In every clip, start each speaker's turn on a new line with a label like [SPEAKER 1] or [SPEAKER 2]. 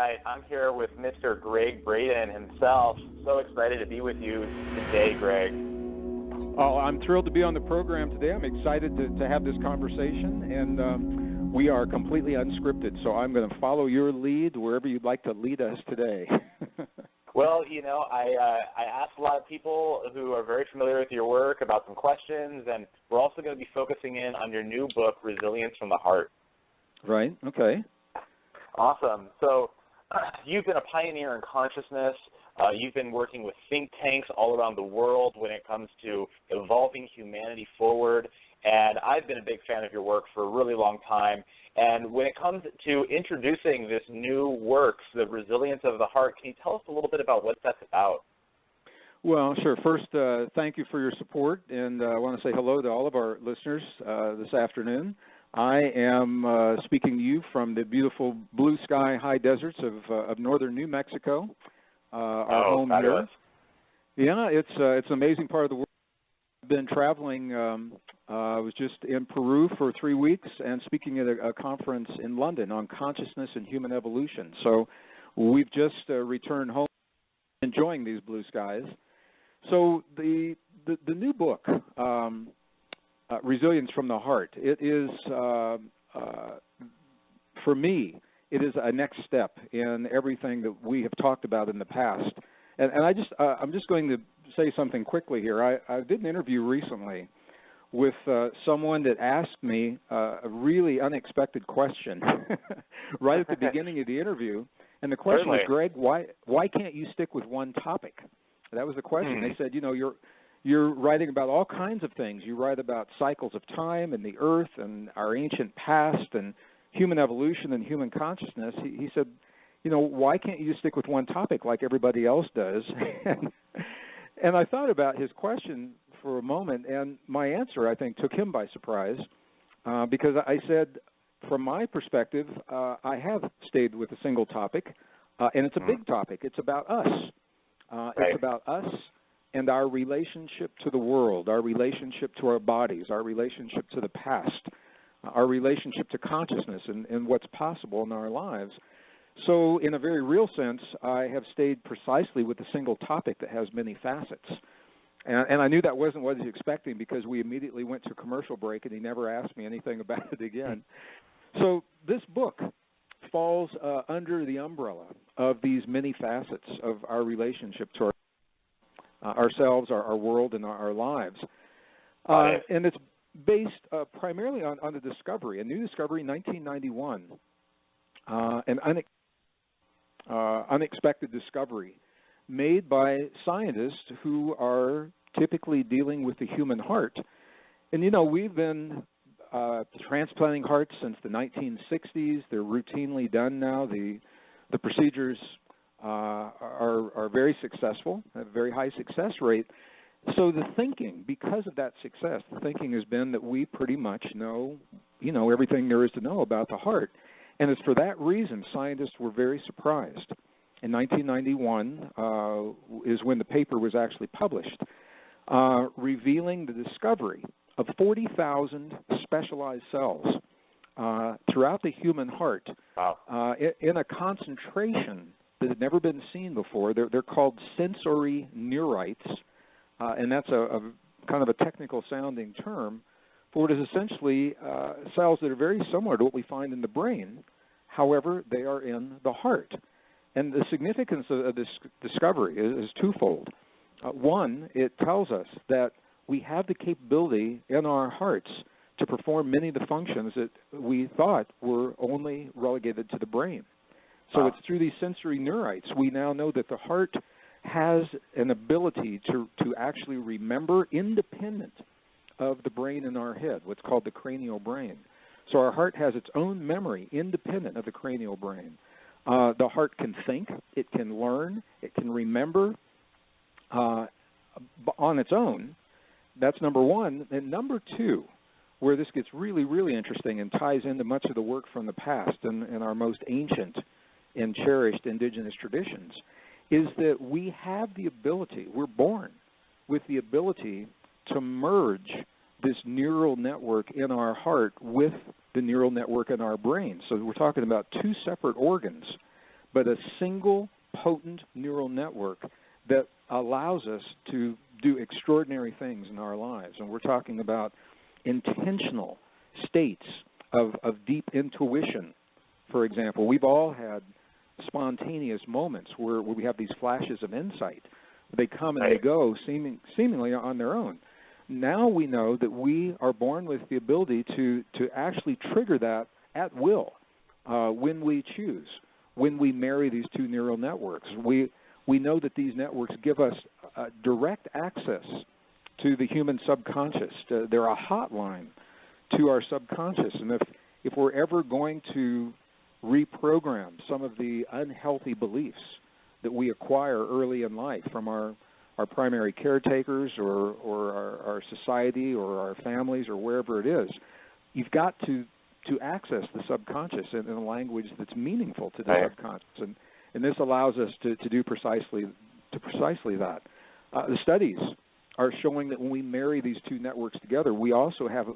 [SPEAKER 1] right. I'm here with Mr. Gregg Braden himself. So excited to be with you today, Gregg.
[SPEAKER 2] Oh, I'm thrilled to be on the program today. I'm excited to have this conversation, and we are completely unscripted, so I'm going to follow your lead wherever you'd like to lead us today.
[SPEAKER 1] Well, you know, I asked a lot of people who are very familiar with your work about some questions, and we're also going to be focusing in on your new book, Resilience from the Heart.
[SPEAKER 2] Right, okay.
[SPEAKER 1] Awesome. So you've been a pioneer in consciousness. You've been working with think tanks all around the world when it comes to evolving humanity forward, and I've been a big fan of your work for a really long time. And when it comes to introducing this new work, the Resilience of the Heart, can you tell us a little bit about what that's about?
[SPEAKER 2] Well, sure. First, thank you for your support, and I want to say hello to all of our listeners this afternoon. I am speaking to you from the beautiful blue sky high deserts of northern New Mexico, our home
[SPEAKER 1] fabulous.
[SPEAKER 2] here. Yeah, it's an amazing part of the world. I've been traveling. I was just in Peru for 3 weeks and speaking at a conference in London on consciousness and human evolution. So we've just returned home, enjoying these blue skies. So the new book, Resilience from the Heart, it is, for me, it is a next step in everything that we have talked about in the past. And I'm just going to say something quickly here. I did an interview recently with someone that asked me a really unexpected question right at the beginning of the interview. And the question was, Gregg, why can't you stick with one topic? That was the question. They said, you know, you're writing about all kinds of things. You write about cycles of time and the earth and our ancient past and human evolution and human consciousness. He said, you know, why can't you stick with one topic like everybody else does? And I thought about his question for a moment, and my answer, I think, took him by surprise because I said, from my perspective, I have stayed with a single topic, and it's a big topic. It's about us. It's about us and our relationship to the world, our relationship to our bodies, our relationship to the past, our relationship to consciousness and what's possible in our lives. So in a very real sense, I have stayed precisely with a single topic that has many facets. And I knew that wasn't what he was expecting because we immediately went to a commercial break and he never asked me anything about it again. So this book falls under the umbrella of these many facets of our relationship to ourselves, our world, and our lives. And it's based primarily on a discovery, a new discovery in 1991, an unexpected discovery made by scientists who are typically dealing with the human heart. And, you know, we've been transplanting hearts since the 1960s. They're routinely done now. The procedures are very successful, have a very high success rate. So the thinking, because of that success, the thinking has been that we pretty much know, you know, everything there is to know about the heart. And it's for that reason scientists were very surprised. In 1991 is when the paper was actually published, revealing the discovery of 40,000 specialized cells throughout the human heart in a concentration that had never been seen before. They're called sensory neurites, and that's a kind of a technical sounding term for what is essentially cells that are very similar to what we find in the brain. However, they are in the heart. And the significance of this discovery is twofold. One, it tells us that we have the capability in our hearts to perform many of the functions that we thought were only relegated to the brain. So it's through these sensory neurites we now know that the heart has an ability to actually remember independent of the brain in our head, what's called the cranial brain. So our heart has its own memory independent of the cranial brain. The heart can think, it can learn, it can remember on its own. That's number one. And number two, where this gets really, really interesting and ties into much of the work from the past and our most ancient and cherished indigenous traditions, is that we have the ability, we're born with the ability to merge this neural network in our heart with the neural network in our brain. So we're talking about two separate organs, but a single potent neural network that allows us to do extraordinary things in our lives. And we're talking about intentional states of deep intuition, for example. We've all had spontaneous moments where we have these flashes of insight. They come and they go seemingly on their own. Now we know that we are born with the ability to actually trigger that at will when we choose, when we marry these two neural networks. We know that these networks give us direct access to the human subconscious. They're a hotline to our subconscious. And if we're ever going to reprogram some of the unhealthy beliefs that we acquire early in life from our primary caretakers or our society or our families or wherever it is, you've got to access the subconscious in a language that's meaningful to the subconscious. And this allows us to do precisely that. The studies are showing that when we marry these two networks together, we also have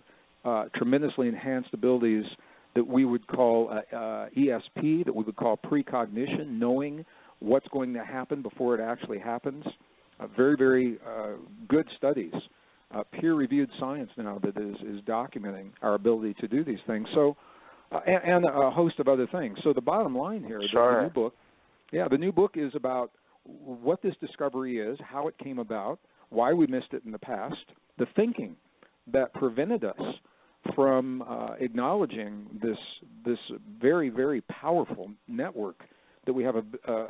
[SPEAKER 2] tremendously enhanced abilities that we would call ESP, that we would call precognition, knowing what's going to happen before it actually happens. Very, very good studies, peer-reviewed science now that is documenting our ability to do these things. So, and a host of other things. So the bottom line here, the new book, the new book is about what this discovery is, how it came about, why we missed it in the past, the thinking that prevented us from acknowledging this very, very powerful network that we have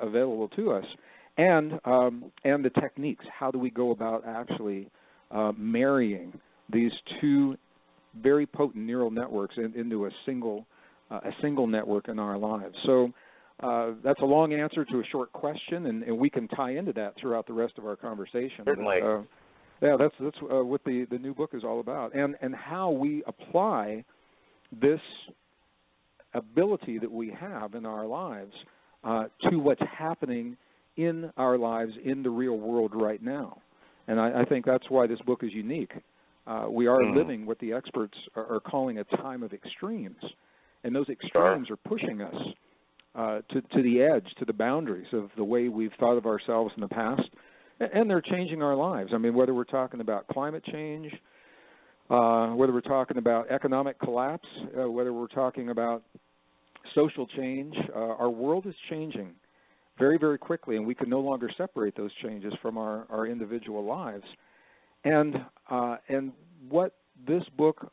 [SPEAKER 2] available to us, and the techniques. How do we go about actually marrying these two very potent neural networks into a single network in our lives? So that's a long answer to a short question, and we can tie into that throughout the rest of our conversation.
[SPEAKER 1] Certainly.
[SPEAKER 2] That's what the new book is all about, and how we apply this ability that we have in our lives to what's happening in our lives in the real world right now. And I think that's why this book is unique. We are living what the experts are calling a time of extremes, and those extremes are pushing us to the edge, to the boundaries of the way we've thought of ourselves in the past, and they're changing our lives. I mean, whether we're talking about climate change, whether we're talking about economic collapse, whether we're talking about social change, our world is changing very, very quickly, and we can no longer separate those changes from our individual lives. And what this book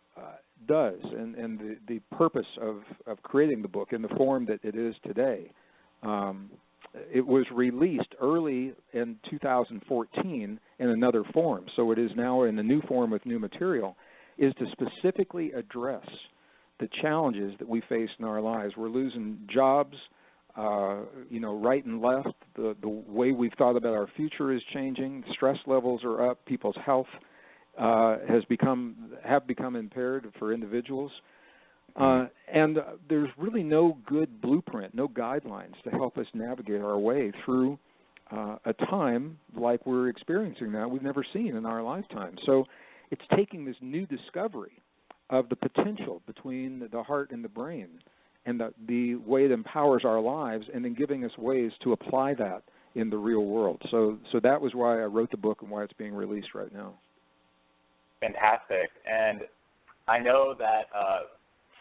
[SPEAKER 2] does, and the purpose of creating the book in the form that it is today, it was released early in 2014 in another form, so it is now in a new form with new material, is to specifically address the challenges that we face in our lives. We're losing jobs, right and left. The way we've thought about our future is changing. Stress levels are up. People's health have become impaired for individuals. And there's really no good blueprint, no guidelines to help us navigate our way through a time like we're experiencing now we've never seen in our lifetime. So it's taking this new discovery of the potential between the heart and the brain and the way it empowers our lives, and then giving us ways to apply that in the real world. So that was why I wrote the book and why it's being released right now.
[SPEAKER 1] Fantastic. And I know that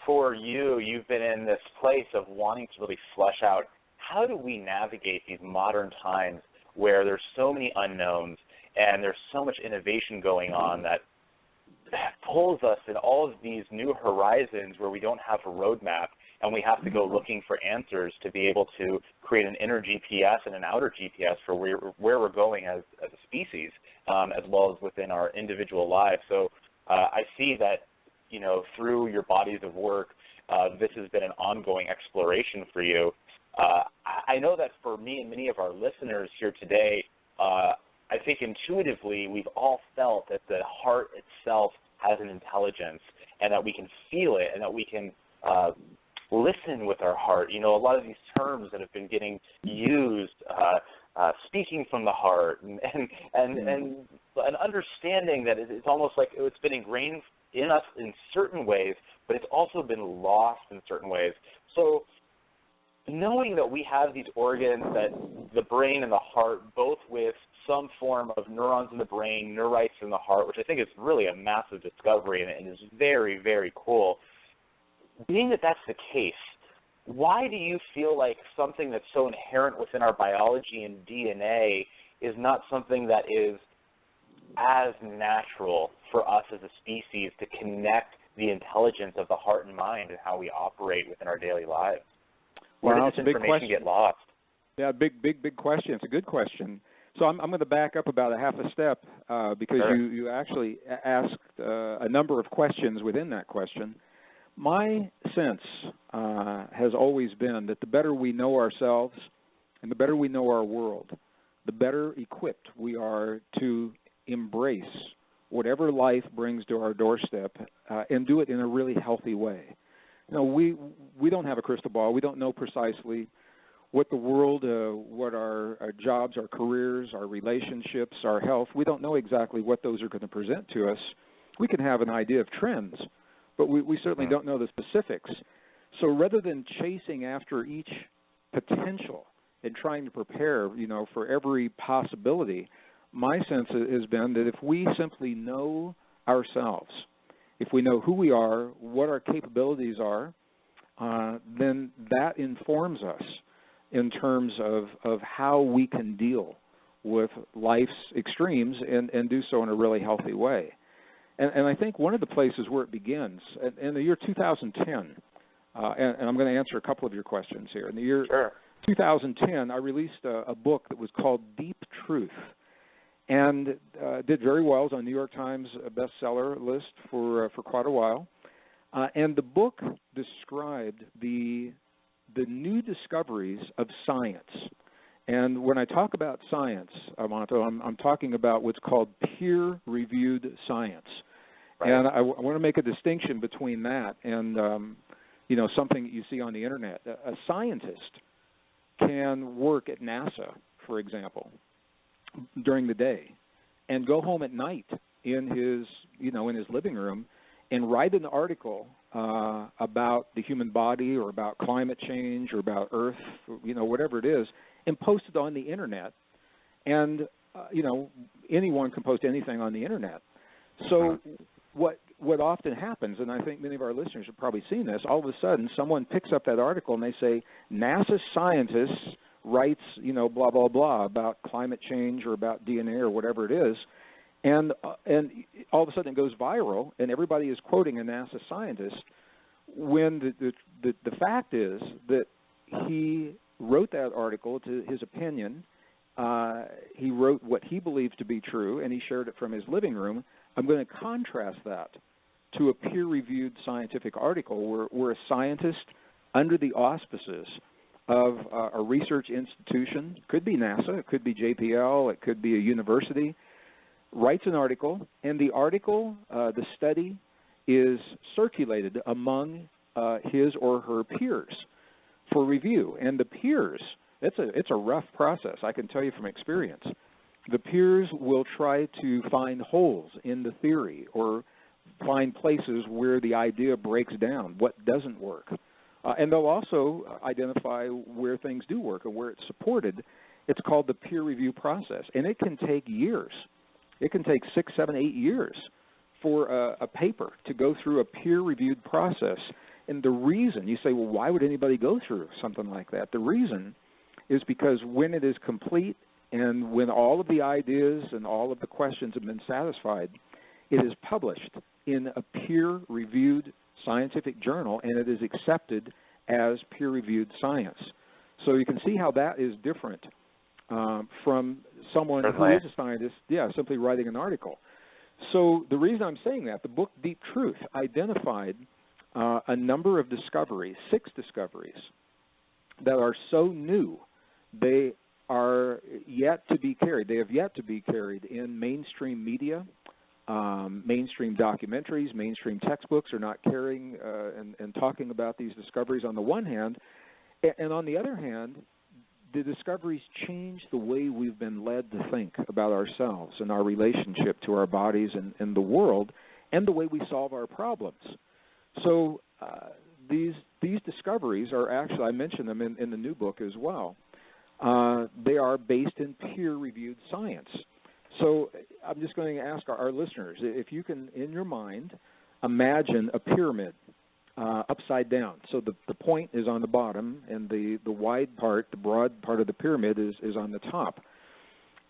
[SPEAKER 1] for you, you've been in this place of wanting to really flesh out how do we navigate these modern times where there's so many unknowns and there's so much innovation going on that pulls us in all of these new horizons where we don't have a roadmap, and we have to go looking for answers to be able to create an inner GPS and an outer GPS for where we're going as a species, as well as within our individual lives. So I see that, through your bodies of work, this has been an ongoing exploration for you. I know that for me and many of our listeners here today, I think intuitively we've all felt that the heart itself has an intelligence, and that we can feel it, and that we can listen with our heart. A lot of these terms that have been getting used, speaking from the heart, and an understanding that it's almost like it's been ingrained in us in certain ways, but it's also been lost in certain ways. So knowing that we have these organs, that the brain and the heart, both with some form of neurons in the brain, neurites in the heart, which I think is really a massive discovery and is very, very cool. Being that that's the case, why do you feel like something that's so inherent within our biology and DNA is not something that is as natural for us as a species to connect the intelligence of the heart and mind and how we operate within our daily lives? Where does this information get lost?
[SPEAKER 2] Yeah, big question. It's a good question. So I'm going to back up about a half a step because
[SPEAKER 1] Sure.
[SPEAKER 2] you actually asked a number of questions within that question. My sense has always been that the better we know ourselves and the better we know our world, the better equipped we are to embrace whatever life brings to our doorstep and do it in a really healthy way. You know, we don't have a crystal ball. We don't know precisely what the world, what our jobs, our careers, our relationships, our health, we don't know exactly what those are going to present to us. We can have an idea of trends, but we certainly don't know the specifics. So rather than chasing after each potential and trying to prepare, you know, for every possibility, my sense has been that if we simply know ourselves, if we know who we are, what our capabilities are, then that informs us in terms of how we can deal with life's extremes and do so in a really healthy way. And I think one of the places where it begins, in the year 2010, and I'm going to answer a couple of your questions here. In the year
[SPEAKER 1] Sure.
[SPEAKER 2] 2010, I released a book that was called Deep Truth, and did very well. It was on New York Times bestseller list for quite a while. And the book described the new discoveries of science. And when I talk about science, Amateo, I'm talking about what's called peer-reviewed science. Right. And I want to make a distinction between that and, you know, something that you see on the Internet. A scientist can work at NASA, for example, during the day and go home at night in his, you know, in his living room and write an article about the human body or about climate change or about Earth, you know, whatever it is, and post it on the Internet. And, you know, anyone can post anything on the Internet. So what often happens, and I think many of our listeners have probably seen this, all of a sudden someone picks up that article and they say, NASA scientists writes, you know, blah, blah, blah about climate change or about DNA or whatever it is. And all of a sudden it goes viral, and everybody is quoting a NASA scientist when the fact is that he wrote that article to his opinion. He wrote what he believes to be true, and he shared it from his living room. I'm going to contrast that to a peer-reviewed scientific article where a scientist under the auspices of a research institution, could be NASA, it could be JPL, it could be a university, writes an article, and the article, the study, is circulated among his or her peers for review. And the peers, it's a rough process, I can tell you from experience. The peers will try to find holes in the theory or find places where the idea breaks down, what doesn't work. And they'll also identify where things do work or where it's supported. It's called the peer review process, and it can take years. It can take 6, 7, 8 years for a paper to go through a peer-reviewed process. And the reason, you say, well, why would anybody go through something like that? The reason is because when it is complete and when all of the ideas and all of the questions have been satisfied, it is published in a peer-reviewed scientific journal, and it is accepted as peer-reviewed science. So you can see how that is different from someone who is a scientist, simply writing an article. So the reason I'm saying that, the book Deep Truth identified a number of discoveries, 6 discoveries, that are so new, they are yet to be carried. They have yet to be carried in mainstream media. Mainstream documentaries, mainstream textbooks are not carrying and talking about these discoveries on the one hand, and on the other hand, the discoveries change the way we've been led to think about ourselves and our relationship to our bodies and the world, and the way we solve our problems. So these discoveries are actually, I mentioned them in the new book as well. They are based in peer-reviewed science. So I'm just going to ask our listeners, if you can, in your mind, imagine a pyramid upside down. So the point is on the bottom, and the wide part, the broad part of the pyramid is on the top.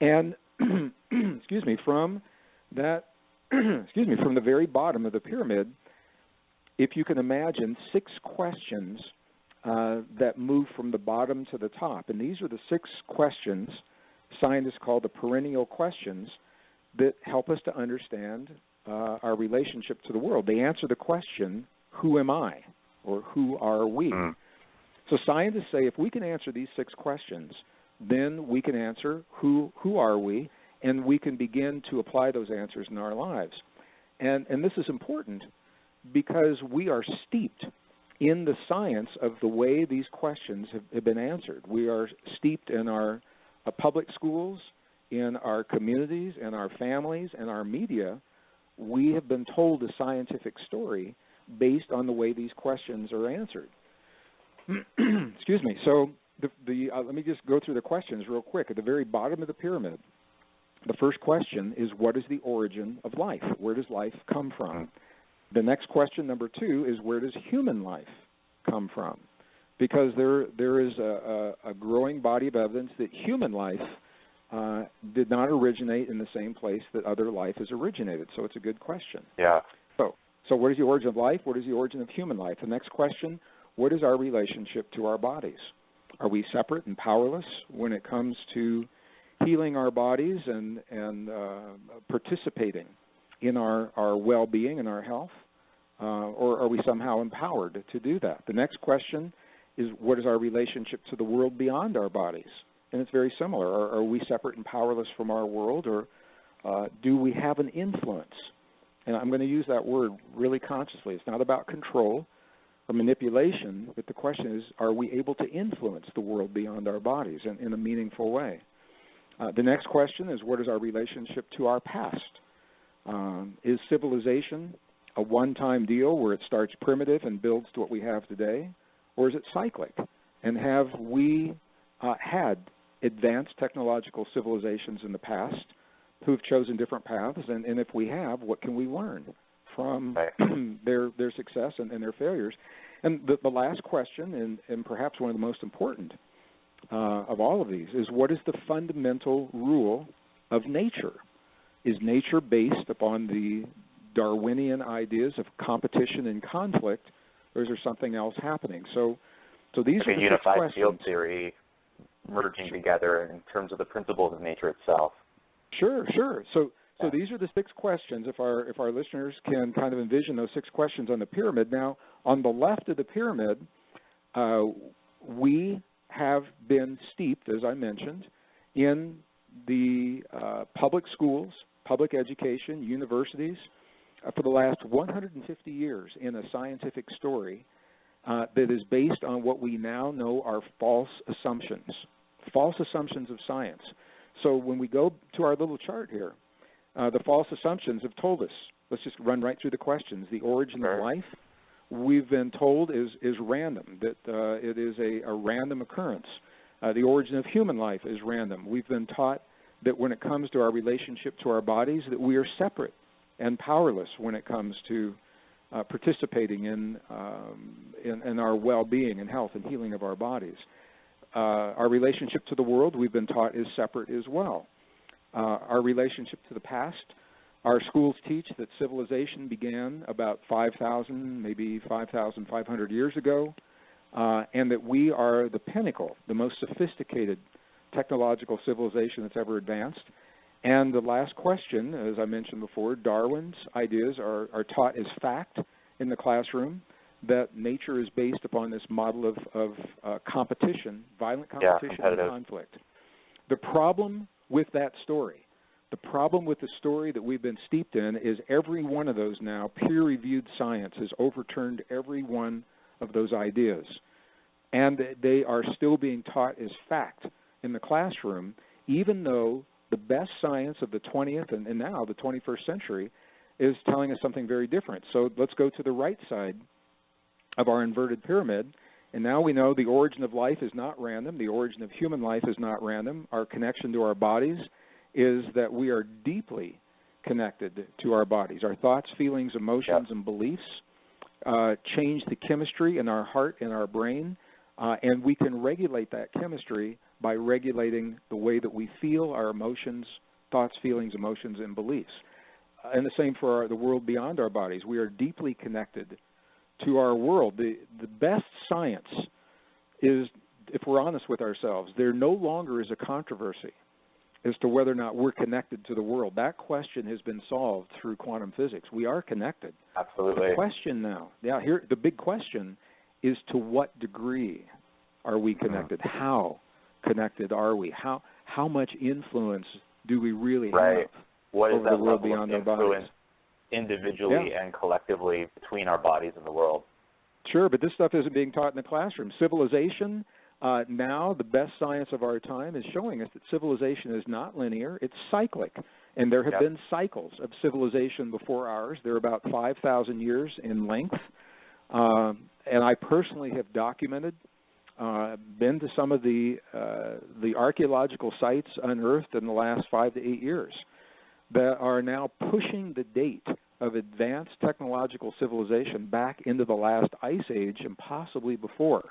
[SPEAKER 2] And excuse me, from that, from the very bottom of the pyramid, if you can imagine 6 questions that move from the bottom to the top, and these are the 6 questions scientists call the perennial questions that help us to understand our relationship to the world. They answer the question, who am I, or who are we? So scientists say if we can answer these 6 questions, then we can answer who are we, and we can begin to apply those answers in our lives. And this is important because we are steeped in the science of the way these questions have been answered. We are steeped in our public schools, in our communities, in our families, and our media. We have been told a scientific story based on the way these questions are answered. Excuse me. So let me just go through the questions real quick. At the very bottom of the pyramid, the first question is, what is the origin of life? Where does life come from? The next question, number 2, is, where does human life come from? Because there is a growing body of evidence that human life did not originate in the same place that other life has originated. So it's a good question.
[SPEAKER 1] Yeah.
[SPEAKER 2] So what is the origin of life? What is the origin of human life? The next question, what is our relationship to our bodies? Are we separate and powerless when it comes to healing our bodies and participating in our well-being and our health? Or are we somehow empowered to do that? The next question is, what is our relationship to the world beyond our bodies? And it's very similar. Are we separate and powerless from our world, or do we have an influence? And I'm going to use that word really consciously. It's not about control or manipulation, but the question is, are we able to influence the world beyond our bodies in a meaningful way? The next question is, what is our relationship to our past? Is civilization a one-time deal where it starts primitive and builds to what we have today, or is it cyclic? And have we had advanced technological civilizations in the past who've chosen different paths? And if we have, what can we learn from their success and their failures? And the last question, and perhaps one of the most important of all of these, is, what is the fundamental rule of nature? Is nature based upon the Darwinian ideas of competition and conflict, or is there something else happening? So these are the
[SPEAKER 1] unified
[SPEAKER 2] questions.
[SPEAKER 1] Field theory merging together in terms of the principles of nature itself.
[SPEAKER 2] Sure. So these are the 6 questions. If our listeners can kind of envision those 6 questions on the pyramid. Now, on the left of the pyramid, we have been steeped, as I mentioned, in the public schools, public education, universities, for the last 150 years in a scientific story that is based on what we now know are false assumptions of science. So when we go to our little chart here, the false assumptions have told us, let's just run right through the questions. The origin of life, we've been told, is random, that it is a random occurrence. The origin of human life is random. We've been taught that when it comes to our relationship to our bodies, that we are separate and powerless when it comes to participating in our well-being and health and healing of our bodies. Our relationship to the world, we've been taught, is separate as well. Our relationship to the past, our schools teach that civilization began about 5,000, maybe 5,500 years ago, and that we are the pinnacle, the most sophisticated technological civilization that's ever advanced. And the last question, as I mentioned before, Darwin's ideas are taught as fact in the classroom, that nature is based upon this model of competition, violent competition and conflict. The problem with that story, the problem with the story that we've been steeped in, is every one of those now, peer-reviewed science has overturned every one of those ideas. And they are still being taught as fact in the classroom, even though the best science of the 20th and now the 21st century is telling us something very different. So let's go to the right side of our inverted pyramid. And now we know the origin of life is not random. The origin of human life is not random. Our connection to our bodies is that we are deeply connected to our bodies. Our thoughts, feelings, emotions, and beliefs change the chemistry in our heart and our brain, and we can regulate that chemistry by regulating the way that we feel, our emotions, thoughts, feelings, emotions, and beliefs. And the same for the world beyond our bodies. We are deeply connected to our world. The best science is, if we're honest with ourselves, there no longer is a controversy as to whether or not we're connected to the world. That question has been solved through quantum physics. We are connected.
[SPEAKER 1] Absolutely.
[SPEAKER 2] The question now, here the big question is, to what degree are we connected? How connected are we? How much influence do we really have over the world beyond our bodies?
[SPEAKER 1] Individually and collectively between our bodies and the world.
[SPEAKER 2] Sure, but this stuff isn't being taught in the classroom. Civilization, now the best science of our time is showing us that civilization is not linear, it's cyclic. And there have been cycles of civilization before ours. They're about 5,000 years in length. And I personally have documented, been to some of the archaeological sites unearthed in the last 5 to 8 years that are now pushing the date of advanced technological civilization back into the last ice age and possibly before.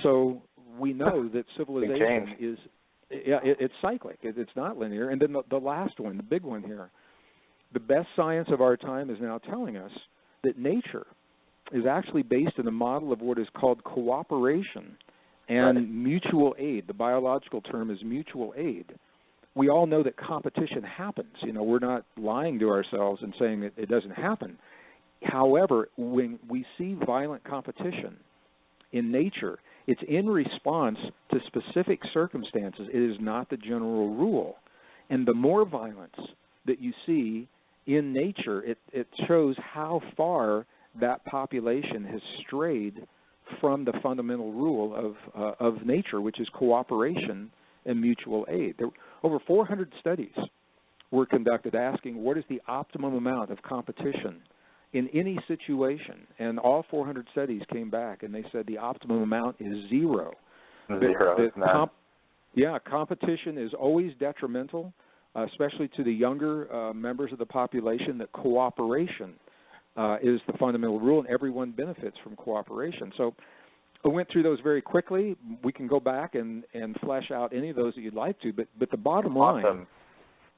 [SPEAKER 2] So we know that civilization is, it's cyclic. It's not linear. And then the last one, the big one here, the best science of our time is now telling us that nature is actually based in a model of what is called cooperation and mutual aid. The biological term is mutual aid. We all know that competition happens. You know, we're not lying to ourselves and saying that it doesn't happen. However, when we see violent competition in nature, it's in response to specific circumstances. It is not the general rule. And the more violence that you see in nature, it shows how far that population has strayed from the fundamental rule of nature, which is cooperation and mutual aid. Over 400 studies were conducted asking what is the optimum amount of competition in any situation, and all 400 studies came back and they said the optimum amount is zero. Competition is always detrimental, especially to the younger members of the population, that cooperation is the fundamental rule, and everyone benefits from cooperation. So I went through those very quickly. We can go back and flesh out any of those that you'd like to, but the bottom line,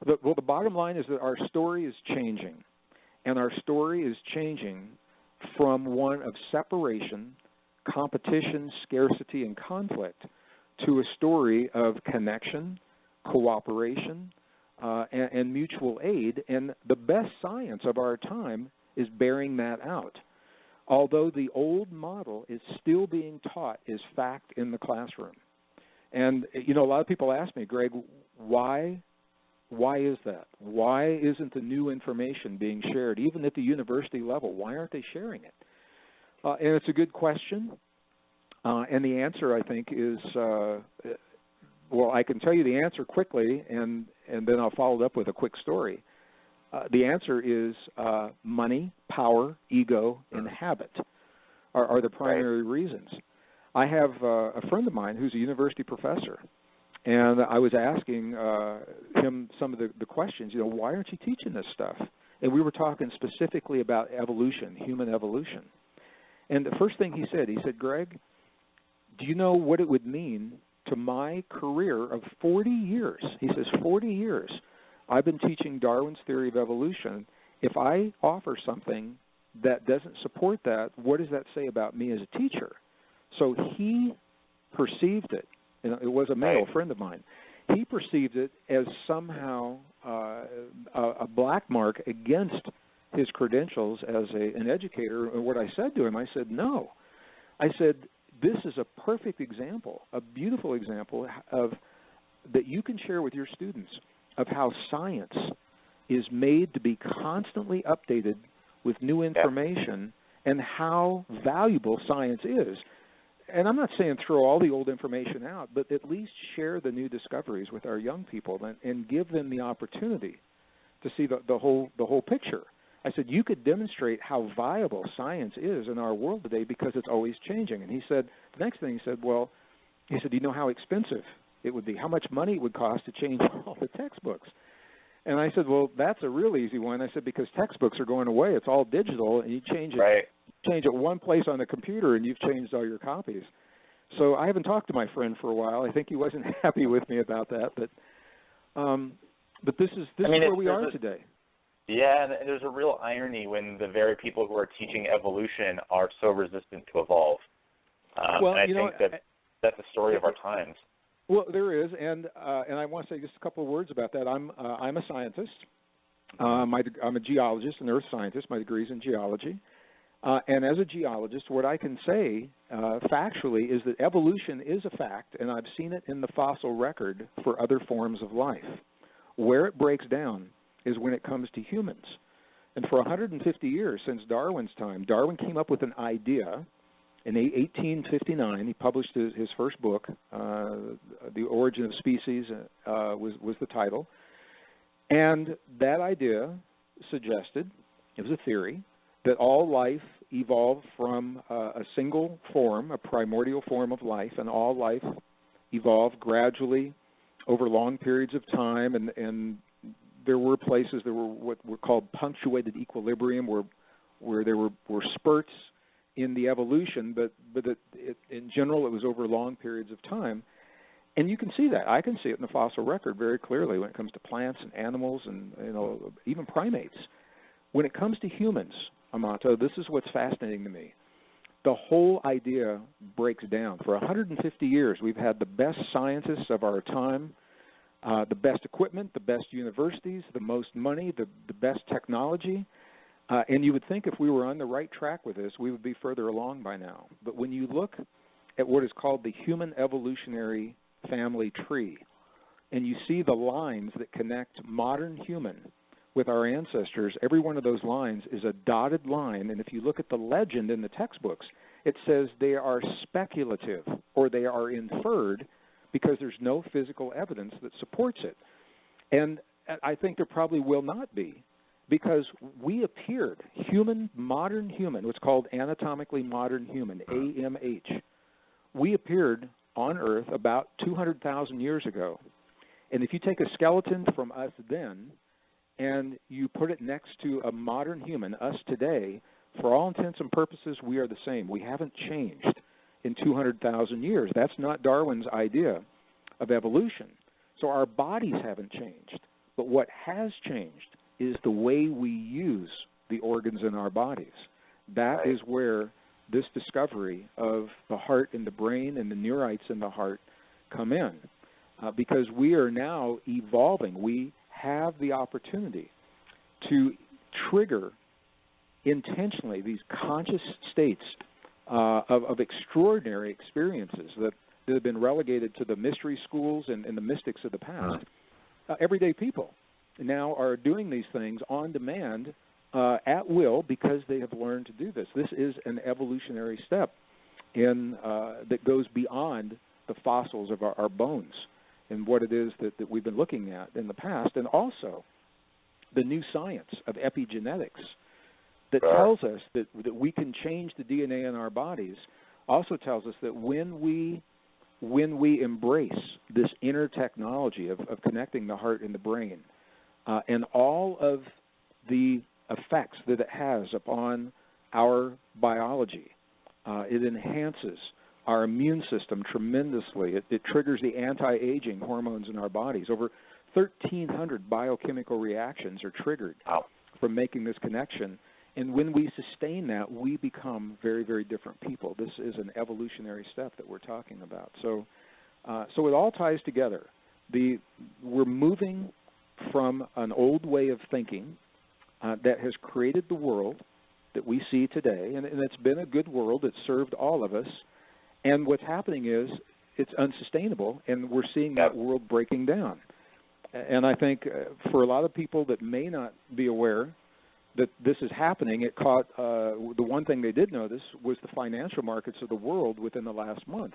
[SPEAKER 2] the bottom line is that our story is changing, and our story is changing from one of separation, competition, scarcity, and conflict to a story of connection, cooperation, and mutual aid, and the best science of our time is bearing that out. Although the old model is still being taught as fact in the classroom. And, you know, a lot of people ask me, Greg, why is that? Why isn't the new information being shared, even at the university level? Why aren't they sharing it? And it's a good question. And the answer, I think, is, well, I can tell you the answer quickly, and then I'll follow it up with a quick story. The answer is money, power, ego, and habit are the primary reasons. I have a friend of mine who's a university professor, and I was asking him some of the questions, you know, why aren't you teaching this stuff? And we were talking specifically about evolution, human evolution. And the first thing he said, Greg, do you know what it would mean to my career of 40 years? He says, 40 years. I've been teaching Darwin's theory of evolution. If I offer something that doesn't support that, what does that say about me as a teacher? So he perceived it. You know, it was a male friend of mine. He perceived it as somehow a black mark against his credentials as an educator. And what I said to him, I said, no. I said, this is a perfect example, a beautiful example of that you can share with your students of how science is made to be constantly updated with new information and how valuable science is. And I'm not saying throw all the old information out, but at least share the new discoveries with our young people and give them the opportunity to see the whole picture. I said, you could demonstrate how viable science is in our world today because it's always changing. And he said, the next thing he said, well, he said, do you know how expensive it would be, how much money it would cost to change all the textbooks? And I said, well, that's a real easy one. I said, because textbooks are going away. It's all digital, and you change it one place on the computer, and you've changed all your copies. So I haven't talked to my friend for a while. I think he wasn't happy with me about that. But this is where we are today.
[SPEAKER 1] Yeah, and there's a real irony when the very people who are teaching evolution are so resistant to evolve.
[SPEAKER 2] Well,
[SPEAKER 1] and I think that's the story of our times.
[SPEAKER 2] Well, there is, and I want to say just a couple of words about that. I'm a scientist. I'm a geologist, an earth scientist. My degree is in geology. And as a geologist, what I can say factually is that evolution is a fact, and I've seen it in the fossil record for other forms of life. Where it breaks down is when it comes to humans. And for 150 years, since Darwin's time, Darwin came up with an idea. In 1859, he published his first book, The Origin of Species was the title. And that idea suggested, it was a theory, that all life evolved from a single form, a primordial form of life, and all life evolved gradually over long periods of time, and there were places that were what were called punctuated equilibrium, where there were spurts in the evolution, but in general it was over long periods of time. And you can see that. I can see it in the fossil record very clearly when it comes to plants and animals and even primates. When it comes to humans, Amato, this is what's fascinating to me. The whole idea breaks down. For 150 years, we've had the best scientists of our time, the best equipment, the best universities, the most money, the best technology. And you would think if we were on the right track with this, we would be further along by now. But when you look at what is called the human evolutionary family tree, and you see the lines that connect modern human with our ancestors, every one of those lines is a dotted line. And if you look at the legend in the textbooks, it says they are speculative or they are inferred because there's no physical evidence that supports it. And I think there probably will not be, because we appeared, modern human, what's called anatomically modern human, AMH. We appeared on Earth about 200,000 years ago. And if you take a skeleton from us then and you put it next to a modern human, us today, for all intents and purposes, we are the same. We haven't changed in 200,000 years. That's not Darwin's idea of evolution. So our bodies haven't changed. But what has changed is the way we use the organs in our bodies. That is where this discovery of the heart and the brain and the neurites in the heart come in, because we are now evolving. We have the opportunity to trigger intentionally these conscious states of extraordinary experiences that have been relegated to the mystery schools and the mystics of the past. Everyday people now are doing these things on demand at will because they have learned to do this. This is an evolutionary step that goes beyond the fossils of our bones and what it is that we've been looking at in the past, and also the new science of epigenetics that tells us that we can change the DNA in our bodies, also tells us that when we embrace this inner technology of connecting the heart and the brain, and all of the effects that it has upon our biology, it enhances our immune system tremendously. It triggers the anti-aging hormones in our bodies. Over 1,300 biochemical reactions are triggered from making this connection. And when we sustain that, we become very, very different people. This is an evolutionary step that we're talking about. So it all ties together. We're moving from an old way of thinking that has created the world that we see today, and it's been a good world. It's served all of us. And what's happening is it's unsustainable, and we're seeing that world breaking down. And I think for a lot of people that may not be aware that this is happening, it caught the one thing they did notice was the financial markets of the world within the last month,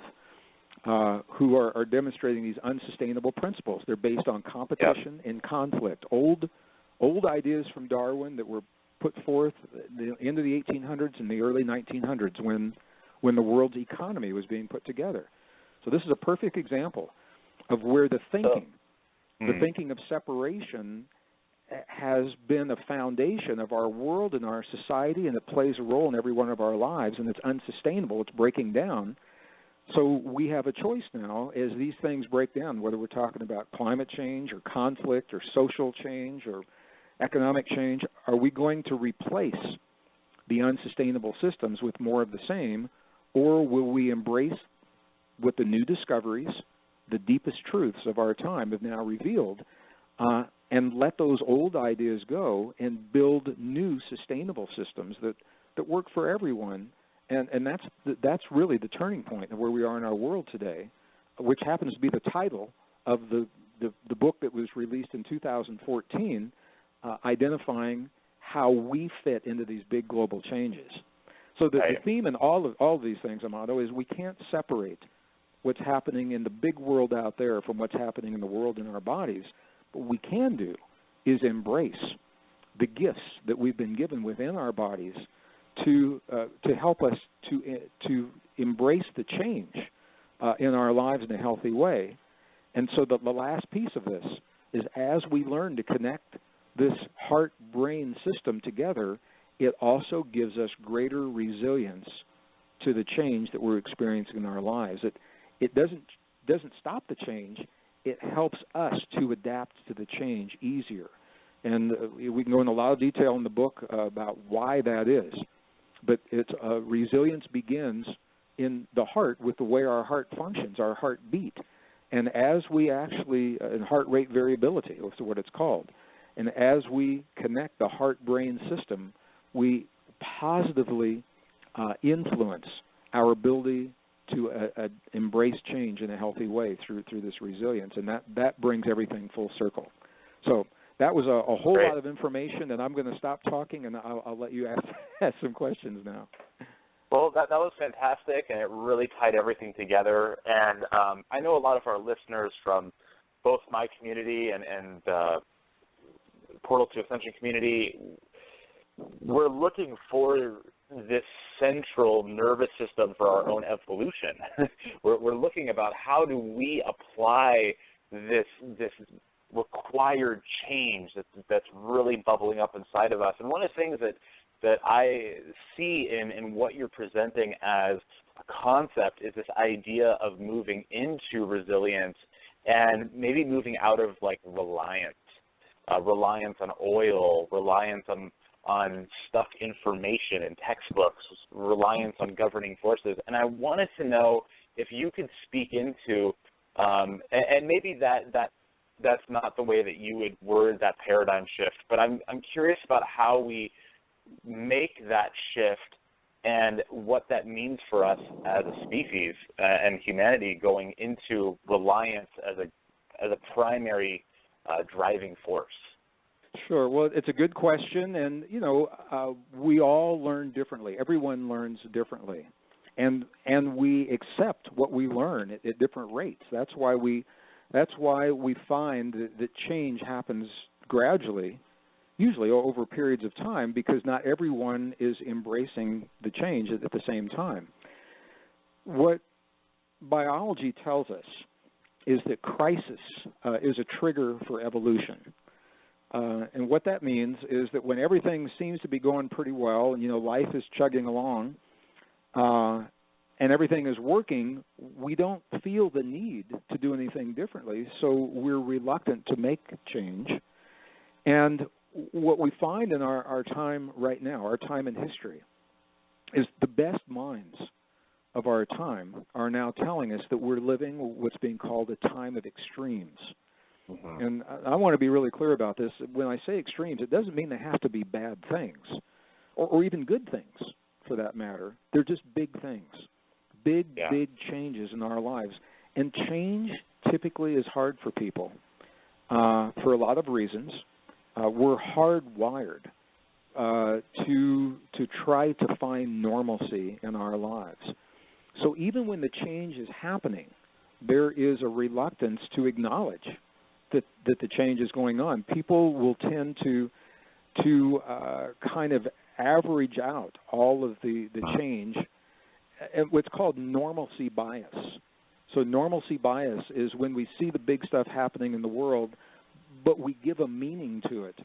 [SPEAKER 2] who are demonstrating these unsustainable principles. They're based on competition and conflict. Old ideas from Darwin that were put forth the end of the 1800s and the early 1900s when the world's economy was being put together. So this is a perfect example of where the thinking of separation has been a foundation of our world and our society, and it plays a role in every one of our lives, and it's unsustainable. It's breaking down. So we have a choice now as these things break down, whether we're talking about climate change or conflict or social change or economic change. Are we going to replace the unsustainable systems with more of the same, or will we embrace what the new discoveries, the deepest truths of our time have now revealed, and let those old ideas go and build new sustainable systems that work for everyone? And that's really the turning point of where we are in our world today, which happens to be the title of the book that was released in 2014, identifying how we fit into these big global changes. So the theme in all of these things, Amato, is we can't separate what's happening in the big world out there from what's happening in the world in our bodies. What we can do is embrace the gifts that we've been given within our bodies to help us to embrace the change in our lives in a healthy way. And so the last piece of this is, as we learn to connect this heart-brain system together, it also gives us greater resilience to the change that we're experiencing in our lives. It doesn't stop the change. It helps us to adapt to the change easier. And we can go into a lot of detail in the book about why that is. But resilience begins in the heart with the way our heart functions, our heartbeat. And as we actually, and heart rate variability, is what it's called, and as we connect the heart-brain system, we positively influence our ability to embrace change in a healthy way through this resilience, and that brings everything full circle. So that was a whole lot of information, and I'm going to stop talking, and I'll let you ask some questions now.
[SPEAKER 1] Well, that was fantastic, and it really tied everything together. And I know a lot of our listeners from both my community and Portal to Ascension community, we're looking for this central nervous system for our own evolution. we're looking about how do we apply this required change that's really bubbling up inside of us. And one of the things that I see in what you're presenting as a concept is this idea of moving into resilience and maybe moving out of like reliance on oil, reliance on stuck information in textbooks, reliance on governing forces. And I wanted to know if you could speak into, and maybe that's not the way that you would word that paradigm shift, but I'm curious about how we make that shift and what that means for us as a species and humanity going into reliance as a primary driving force.
[SPEAKER 2] Sure. Well, it's a good question, and we all learn differently. Everyone learns differently, and we accept what we learn at different rates. That's why we find that change happens gradually, usually over periods of time, because not everyone is embracing the change at the same time. What biology tells us is that crisis is a trigger for evolution. And what that means is that when everything seems to be going pretty well, and life is chugging along, and everything is working, we don't feel the need to do anything differently, so we're reluctant to make change. And what we find in our time right now, our time in history, is the best minds of our time are now telling us that we're living what's being called a time of extremes. Mm-hmm. And I want to be really clear about this. When I say extremes, it doesn't mean they have to be bad things, or even good things, for that matter. They're just big things, big changes in our lives. And change typically is hard for people for a lot of reasons. We're hardwired to try to find normalcy in our lives. So even when the change is happening, there is a reluctance to acknowledge that the change is going on. People will tend to to kind of average out all of the change, what's called normalcy bias. So normalcy bias is when we see the big stuff happening in the world, but we give a meaning to it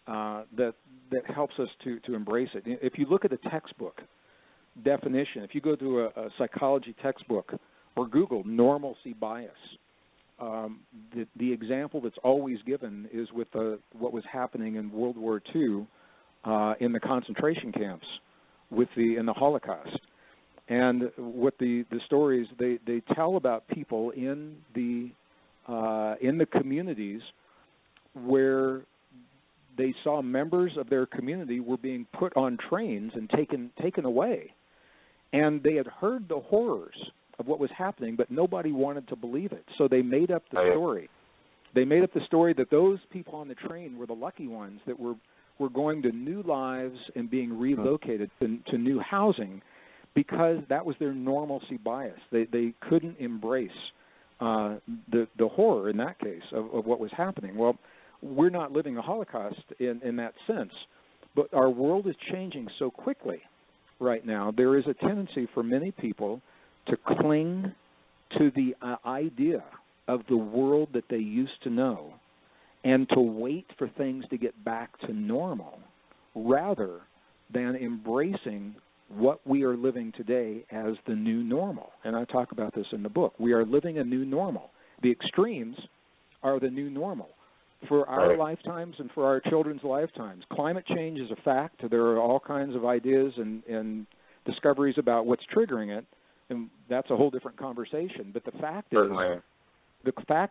[SPEAKER 2] that helps us to embrace it. If you look at a textbook definition, if you go to a psychology textbook or Google normalcy bias, the example that's always given is with what was happening in World War II in the concentration camps in the Holocaust. And what the stories they tell about people in the communities where they saw members of their community were being put on trains and taken away, and they had heard the horrors of what was happening, but nobody wanted to believe it. So they made up the story. They made up the story that those people on the train were the lucky ones that were going to new lives and being relocated to new housing, because that was their normalcy bias. They couldn't embrace the horror in that case of what was happening. Well, we're not living a Holocaust in that sense, but our world is changing so quickly right now. There is a tendency for many people to cling to the idea of the world that they used to know and to wait for things to get back to normal rather than embracing what we are living today as the new normal. And I talk about this in the book. We are living a new normal. The extremes are the new normal for our lifetimes and for our children's lifetimes. Climate change is a fact. There are all kinds of ideas and discoveries about what's triggering it, and that's a whole different conversation. But the fact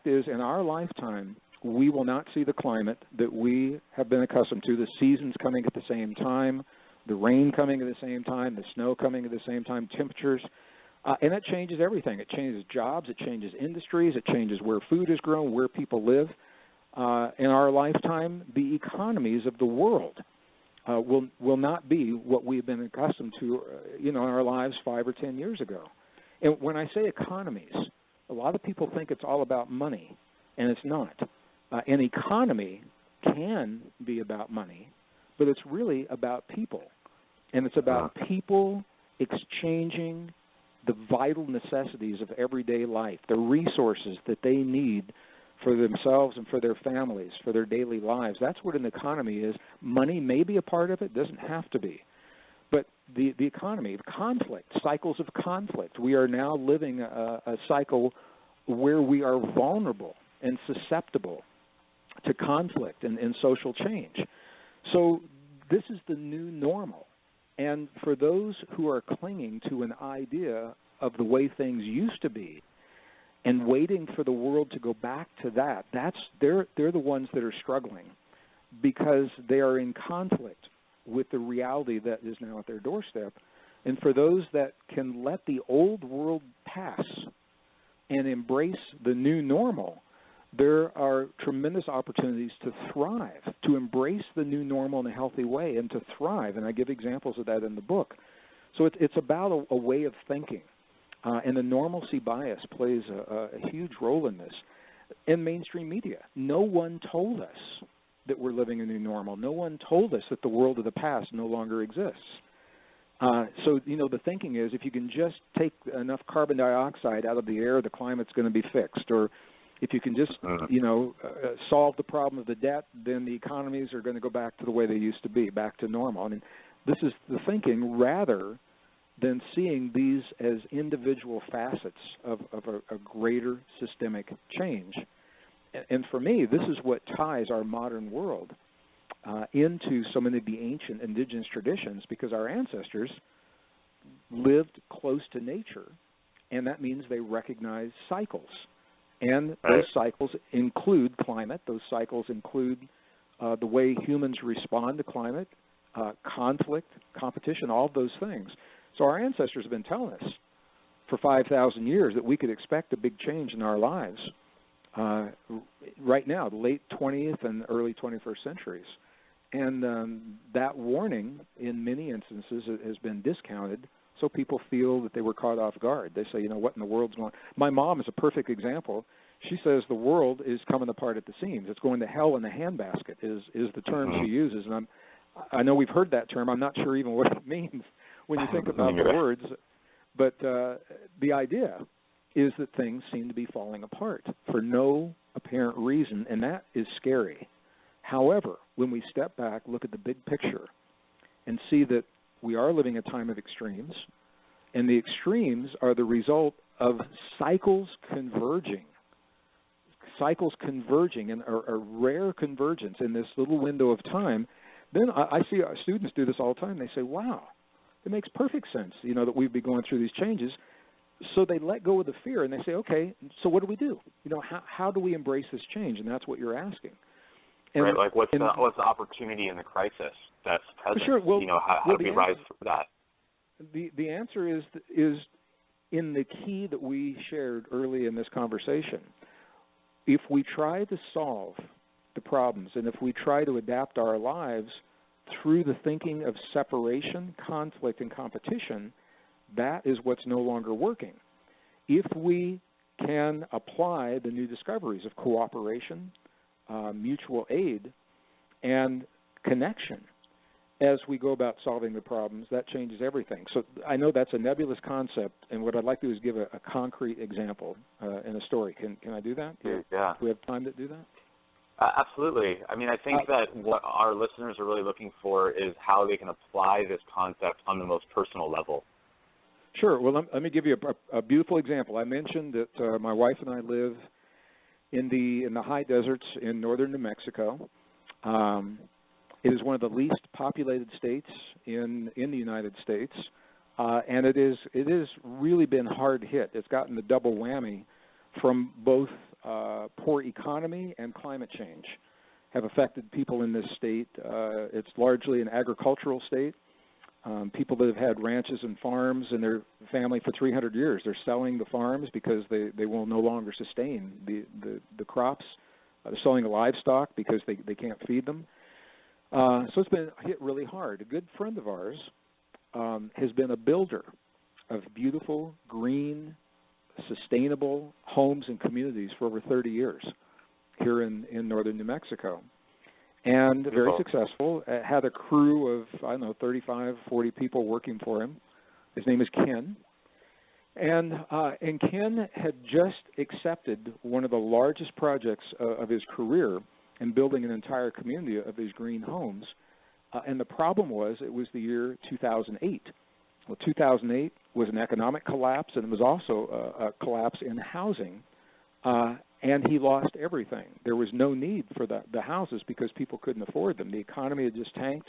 [SPEAKER 2] is, in our lifetime, we will not see the climate that we have been accustomed to, the seasons coming at the same time, the rain coming at the same time, the snow coming at the same time, temperatures, and that changes everything. It changes jobs, it changes industries, it changes where food is grown, where people live. In our lifetime, the economies of the world will not be what we've been accustomed to, in our lives 5 or 10 years ago. And when I say economies, a lot of people think it's all about money, and it's not. An economy can be about money, but it's really about people. And it's about people exchanging the vital necessities of everyday life, the resources that they need for themselves and for their families, for their daily lives. That's what an economy is. Money may be a part of it, doesn't have to be. But the economy, conflict, cycles of conflict. We are now living a cycle where we are vulnerable and susceptible to conflict and social change. So this is the new normal. And for those who are clinging to an idea of the way things used to be and waiting for the world to go back to that, they're the ones that are struggling because they are in conflict with the reality that is now at their doorstep. And for those that can let the old world pass and embrace the new normal, there are tremendous opportunities to thrive, to embrace the new normal in a healthy way and to thrive. And I give examples of that in the book. So it's about a way of thinking. And the normalcy bias plays a huge role in this. In mainstream media, no one told us that we're living a new normal. No one told us that the world of the past no longer exists. So, the thinking is if you can just take enough carbon dioxide out of the air, the climate's going to be fixed. Or if you can just, solve the problem of the debt, then the economies are going to go back to the way they used to be, back to normal. I mean, this is the thinking rather than seeing these as individual facets of a greater systemic change. And for me, this is what ties our modern world into so many of the ancient indigenous traditions, because our ancestors lived close to nature, and that means they recognize cycles. And those cycles include climate. Those cycles include the way humans respond to climate, conflict, competition, all of those things. So our ancestors have been telling us for 5,000 years that we could expect a big change in our lives right now, the late 20th and early 21st centuries. And that warning, in many instances, has been discounted, so people feel that they were caught off guard. They say, what in the world's going on? My mom is a perfect example. She says the world is coming apart at the seams. It's going to hell in a handbasket is the term she uses. And I know we've heard that term. I'm not sure even what it means when you think about the words. But the idea is that things seem to be falling apart for no apparent reason, and that is scary. However, when we step back, look at the big picture, and see that we are living a time of extremes, and the extremes are the result of cycles converging and a rare convergence in this little window of time, then I see our students do this all the time. They say, wow, it makes perfect sense, that we'd be going through these changes. So they let go of the fear and they say, okay, so what do we do? How do we embrace this change? And that's what you're asking. And,
[SPEAKER 1] right, like what's the opportunity in the crisis that's present?
[SPEAKER 2] Sure. Well,
[SPEAKER 1] how do we rise from that?
[SPEAKER 2] The answer is in the key that we shared early in this conversation. If we try to solve the problems and if we try to adapt our lives through the thinking of separation, conflict, and competition, that is what's no longer working. If we can apply the new discoveries of cooperation, mutual aid, and connection as we go about solving the problems, that changes everything. So I know that's a nebulous concept, and what I'd like to do is give a concrete example in a story. Can I do that?
[SPEAKER 1] Yeah.
[SPEAKER 2] Do we have time to do that?
[SPEAKER 1] Absolutely. I mean, I think that what our listeners are really looking for is how they can apply this concept on the most personal level.
[SPEAKER 2] Sure. Well, let me give you a beautiful example. I mentioned that my wife and I live in the high deserts in northern New Mexico. It is one of the least populated states in the United States, and it is really been hard hit. It's gotten the double whammy from both poor economy and climate change have affected people in this state. It's largely an agricultural state. People that have had ranches and farms in their family for 300 years, they're selling the farms because they will no longer sustain the crops. They're selling the livestock because they can't feed them. So it's been hit really hard. A good friend of ours has been a builder of beautiful, green, sustainable homes and communities for over 30 years here in northern New Mexico. And very successful. Had a crew of, 35, 40 people working for him. His name is Ken. And Ken had just accepted one of the largest projects of his career in building an entire community of these green homes. And the problem was it was the year 2008. Well, 2008 was an economic collapse, and it was also a collapse in housing. And he lost everything. There was no need for the houses because people couldn't afford them. The economy had just tanked.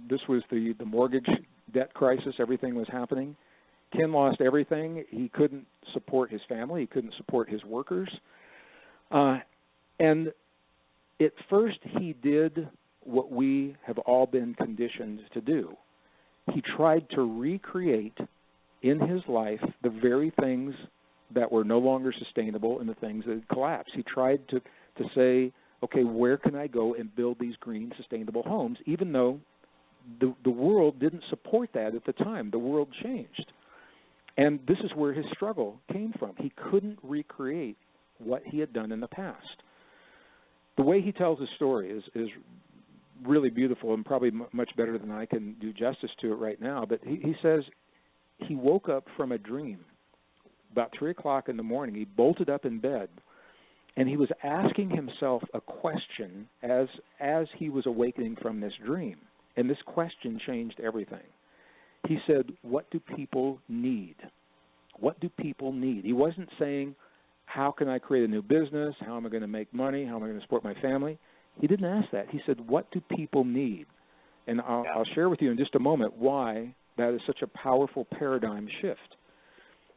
[SPEAKER 2] This was the mortgage debt crisis. Everything was happening. Ken lost everything. He couldn't support his family. He couldn't support his workers. And at first he did what we have all been conditioned to do. He tried to recreate in his life the very things that were no longer sustainable and the things that had collapsed. He tried to say, okay, where can I go and build these green, sustainable homes, even though the world didn't support that at the time. The world changed. And this is where his struggle came from. He couldn't recreate what he had done in the past. The way he tells his story is really beautiful and probably much better than I can do justice to it right now. But he says he woke up from a dream. About 3 o'clock in the morning, he bolted up in bed, and he was asking himself a question as he was awakening from this dream. And this question changed everything. He said, what do people need? What do people need? He wasn't saying, how can I create a new business? How am I going to make money? How am I going to support my family? He didn't ask that. He said, what do people need? And I'll share with you in just a moment why that is such a powerful paradigm shift.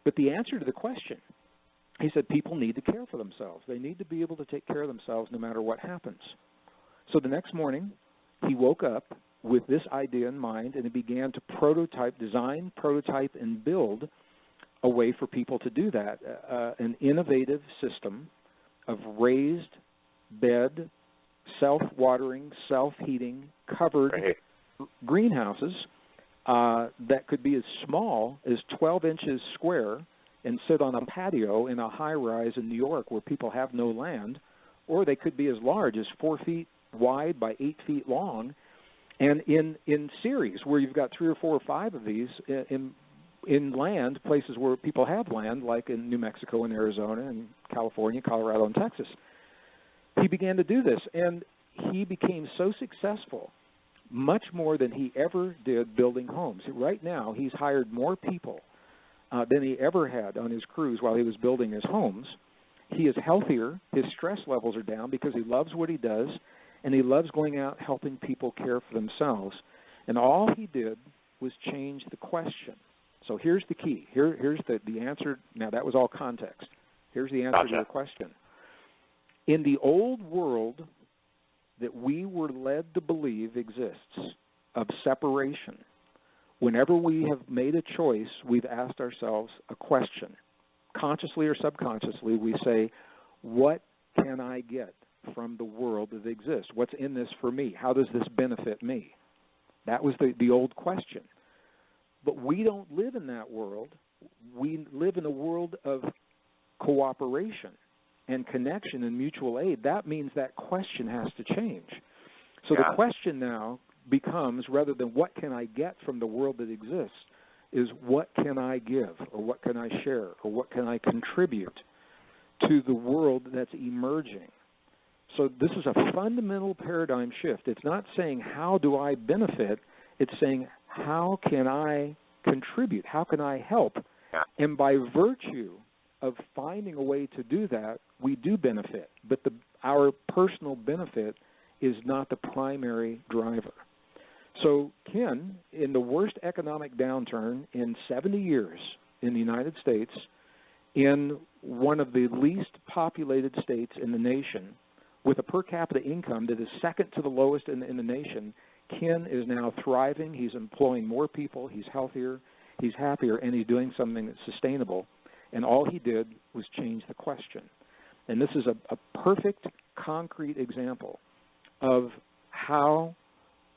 [SPEAKER 2] But the answer to the question, he said, people need to care for themselves. They need to be able to take care of themselves no matter what happens. So the next morning, he woke up with this idea in mind, and he began to design, prototype, and build a way for people to do that, an innovative system of raised bed, self-watering, self-heating, covered greenhouses that could be as small as 12 inches square and sit on a patio in a high-rise in New York where people have no land, or they could be as large as 4 feet wide by 8 feet long, and in series where you've got 3 or 4 or 5 of these in land, places where people have land, like in New Mexico and Arizona and California, Colorado, and Texas. He began to do this, and he became so successful, much more than he ever did building homes. Right now, he's hired more people than he ever had on his crews while he was building his homes. He is healthier. His stress levels are down because he loves what he does, and he loves going out helping people care for themselves. And all he did was change the question. So here's the key. Here's the answer. Now, that was all context. Here's the answer to your question. In the old world that we were led to believe exists of separation, whenever we have made a choice, we've asked ourselves a question. Consciously or subconsciously, we say, what can I get from the world that exists? What's in this for me? How does this benefit me? That was the old question. But we don't live in that world. We live in a world of cooperation and connection and mutual aid. That means that question has to change. So the question now becomes, rather than what can I get from the world that exists, is what can I give, or what can I share, or what can I contribute to the world that's emerging. So this is a fundamental paradigm shift. It's not saying how do I benefit, it's saying how can I contribute, how can I help, and by virtue of finding a way to do that, we do benefit, but our personal benefit is not the primary driver. So Ken, in the worst economic downturn in 70 years in the United States, in one of the least populated states in the nation, with a per capita income that is second to the lowest in the nation, Ken is now thriving. He's employing more people. He's healthier. He's happier, and he's doing something that's sustainable. And all he did was change the question. And this is a perfect, concrete example of how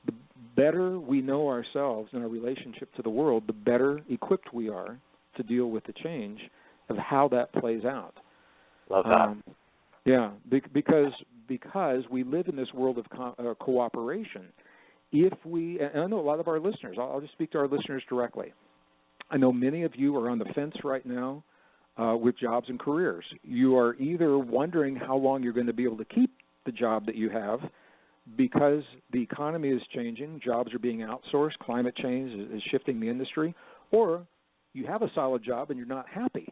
[SPEAKER 2] the better we know ourselves and our relationship to the world, the better equipped we are to deal with the change of how that plays out.
[SPEAKER 1] Love that.
[SPEAKER 2] Because we live in this world of cooperation. If we, and I know a lot of our listeners, I'll just speak to our listeners directly. I know many of you are on the fence right now with jobs and careers. You are either wondering how long you're going to be able to keep the job that you have because the economy is changing, jobs are being outsourced, climate change is shifting the industry, or you have a solid job and you're not happy,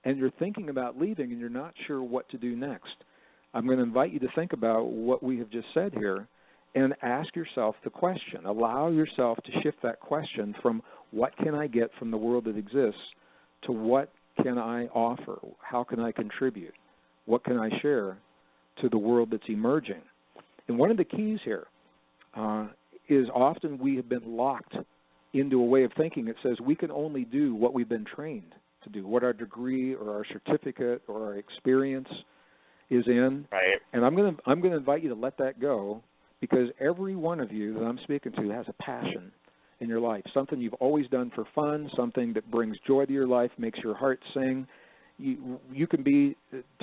[SPEAKER 2] and you're thinking about leaving and you're not sure what to do next. I'm going to invite you to think about what we have just said here and ask yourself the question. Allow yourself to shift that question from what can I get from the world that exists to what can I offer? How can I contribute? What can I share to the world that's emerging? And one of the keys here is often we have been locked into a way of thinking that says we can only do what we've been trained to do, what our degree or our certificate or our experience is in.
[SPEAKER 1] Right.
[SPEAKER 2] And I'm going to invite you to let that go, because every one of you that I'm speaking to has a passion in your life, something you've always done for fun, something that brings joy to your life, makes your heart sing. You can be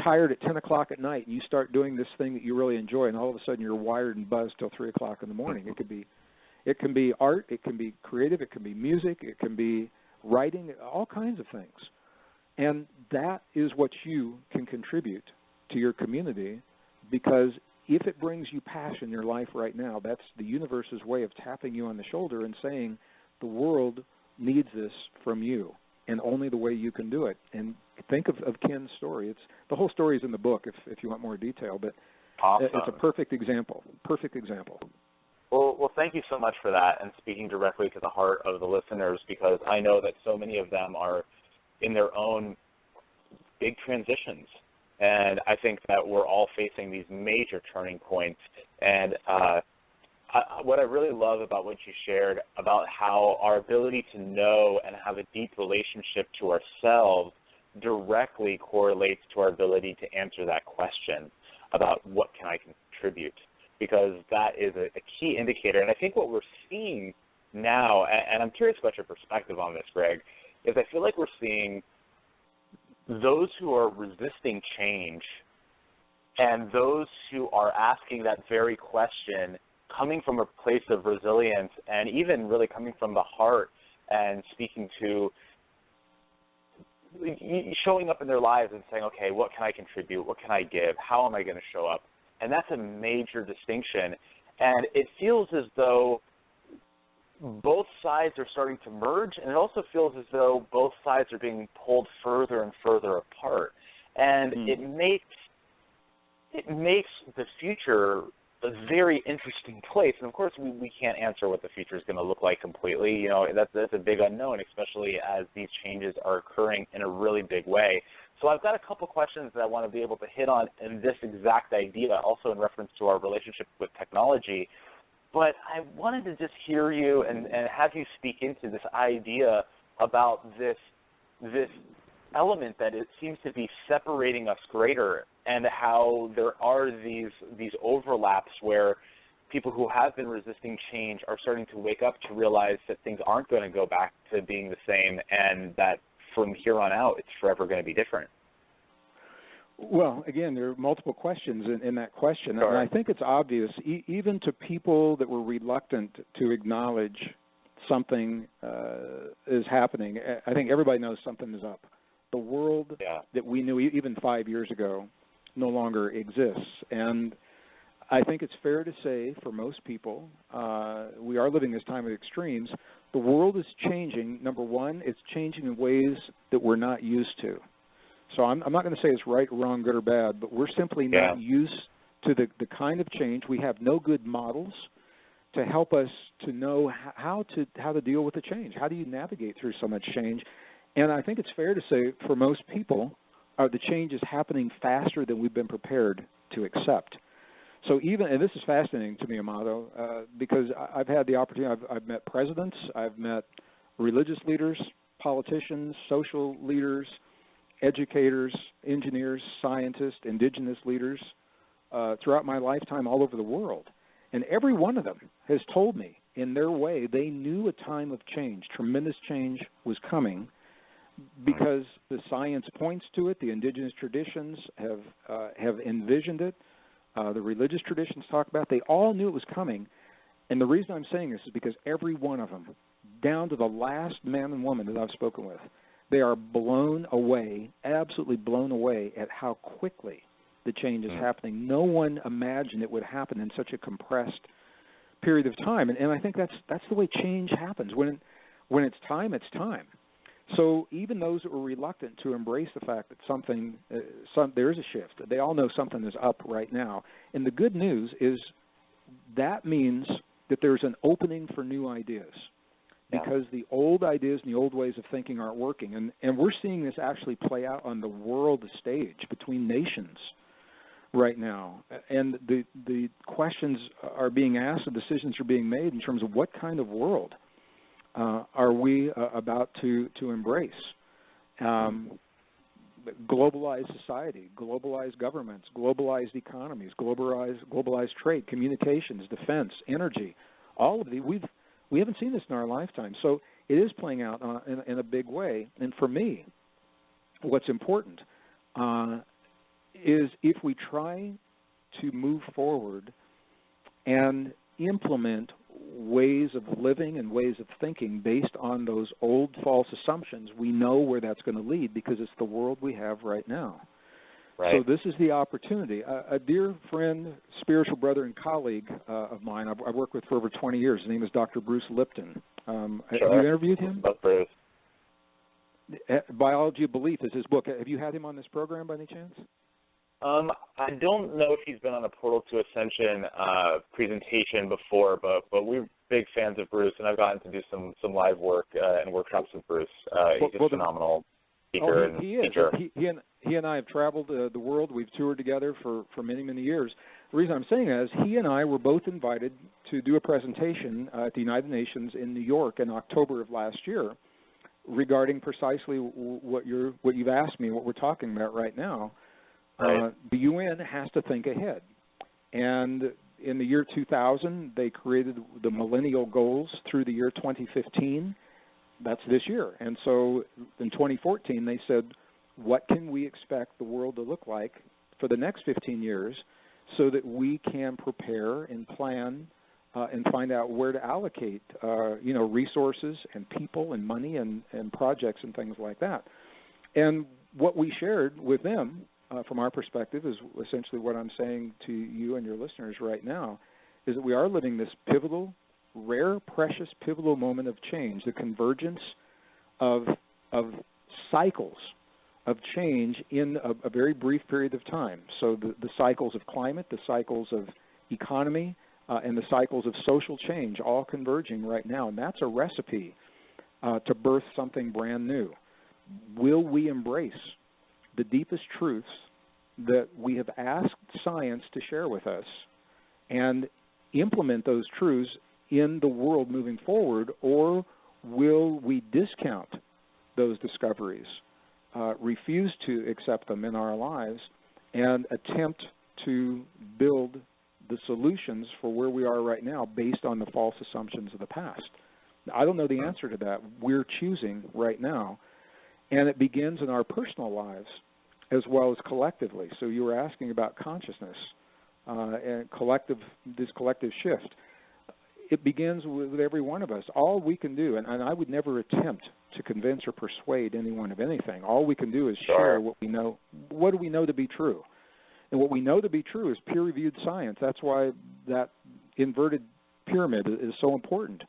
[SPEAKER 2] tired at 10 o'clock at night, and you start doing this thing that you really enjoy, and all of a sudden you're wired and buzzed till 3 o'clock in the morning. It can be art, it can be creative, it can be music, it can be writing, all kinds of things. And that is what you can contribute to your community, because if it brings you passion in your life right now, that's the universe's way of tapping you on the shoulder and saying the world needs this from you, and only the way you can do it. And think of Ken's story. The whole story is in the book if you want more detail, but
[SPEAKER 1] awesome.
[SPEAKER 2] It's a perfect example.
[SPEAKER 1] Well, thank you so much for that, and speaking directly to the heart of the listeners, because I know that so many of them are in their own big transitions. And I think that we're all facing these major turning points. And what I really love about what you shared about how our ability to know and have a deep relationship to ourselves directly correlates to our ability to answer that question about what can I contribute, because that is a key indicator. And I think what we're seeing now, and I'm curious about your perspective on this, Gregg, is I feel like we're seeing those who are resisting change and those who are asking that very question, coming from a place of resilience and even really coming from the heart and speaking to, showing up in their lives and saying, okay, what can I contribute? What can I give? How am I going to show up? And that's a major distinction. And it feels as though both sides are starting to merge, and it also feels as though both sides are being pulled further and further apart. And it makes the future a very interesting place. And of course, we can't answer what the future is going to look like completely. You know, that's a big unknown, especially as these changes are occurring in a really big way. So I've got a couple questions that I want to be able to hit on in this exact idea, also in reference to our relationship with technology. But I wanted to just hear you and have you speak into this idea about this element that it seems to be separating us greater, and how there are these overlaps where people who have been resisting change are starting to wake up to realize that things aren't going to go back to being the same, and that from here on out it's forever going to be different.
[SPEAKER 2] Well, again, there are multiple questions in that question,
[SPEAKER 1] Sure.
[SPEAKER 2] and I think it's obvious, even to people that were reluctant to acknowledge something is happening. I think everybody knows something is up. The world that we knew even 5 years ago no longer exists. And I think it's fair to say for most people, we are living this time of extremes. The world is changing. Number one, it's changing in ways that we're not used to. So I'm not going to say it's right, wrong, good, or bad, but we're simply not used to the kind of change. We have no good models to help us to know how to deal with the change. How do you navigate through so much change? And I think it's fair to say for most people, the change is happening faster than we've been prepared to accept. So even, and this is fascinating to me, Amato, because I've had the opportunity, I've met presidents, I've met religious leaders, politicians, social leaders, educators, engineers, scientists, indigenous leaders throughout my lifetime all over the world. And every one of them has told me in their way they knew a time of change, tremendous change was coming, because the science points to it, the indigenous traditions have envisioned it, the religious traditions talk about it. They all knew it was coming. And the reason I'm saying this is because every one of them, down to the last man and woman that I've spoken with, they are blown away, absolutely blown away at how quickly the change is happening. No one imagined it would happen in such a compressed period of time. And I think that's the way change happens. When it's time, it's time. So even those that were reluctant to embrace the fact that there is a shift, they all know something is up right now. And the good news is that means that there's an opening for new ideas, because the old ideas and the old ways of thinking aren't working. And we're seeing this actually play out on the world stage between nations right now. And the questions are being asked, the decisions are being made in terms of what kind of world are we about to embrace? Globalized society, globalized governments, globalized economies, globalized trade, communications, defense, energy, all of these. We haven't seen this in our lifetime. So it is playing out in a big way. And for me, what's important is if we try to move forward and implement ways of living and ways of thinking based on those old false assumptions, we know where that's going to lead, because it's the world we have right now. Right. So this is the opportunity. A dear friend, spiritual brother and colleague of mine I've worked with for over 20 years, his name is Dr. Bruce Lipton. Have you interviewed him?
[SPEAKER 1] Bruce.
[SPEAKER 2] Biology of Belief is his book. Have you had him on this program by any chance?
[SPEAKER 1] I don't know if he's been on a Portal to Ascension presentation before, but we're big fans of Bruce, and I've gotten to do some live work and workshops with Bruce. He's a phenomenal speaker and teacher. He and I have traveled the world. We've toured together for many, many years. The reason I'm saying that is he and I were both invited to do a presentation at the United Nations in New York in October of last year regarding precisely what you've asked me, what we're talking about right now. Right. The UN has to think ahead. And in the year 2000, they created the millennial goals through the year 2015. That's this year. And so in 2014, they said,
[SPEAKER 2] what can we expect the world to look like for the next 15 years so that we can prepare and plan and find out where to allocate, resources and people and money and projects and things like that. And what we shared with them from our perspective is essentially what I'm saying to you and your listeners right now, is that we are living this pivotal, rare, precious, pivotal moment of change, the convergence of cycles of change in a very brief period of time. So the cycles of climate, the cycles of economy, and the cycles of social change all converging right now. And that's a recipe to birth something brand new. Will we embrace the deepest truths that we have asked science to share with us and implement those truths in the world moving forward, or will we discount those discoveries, refuse to accept them in our lives, and attempt to build the solutions for where we are right now based on the false assumptions of the past? I don't know the answer to that. We're choosing right now, and it begins in our personal lives as well as collectively. So you were asking about consciousness and this collective shift. It begins with every one of us. All we can do, and I would never attempt to convince or persuade anyone of anything. All we can do is share what we know. What do we know to be true? And what we know to be true is peer-reviewed science. That's why that inverted pyramid is so important.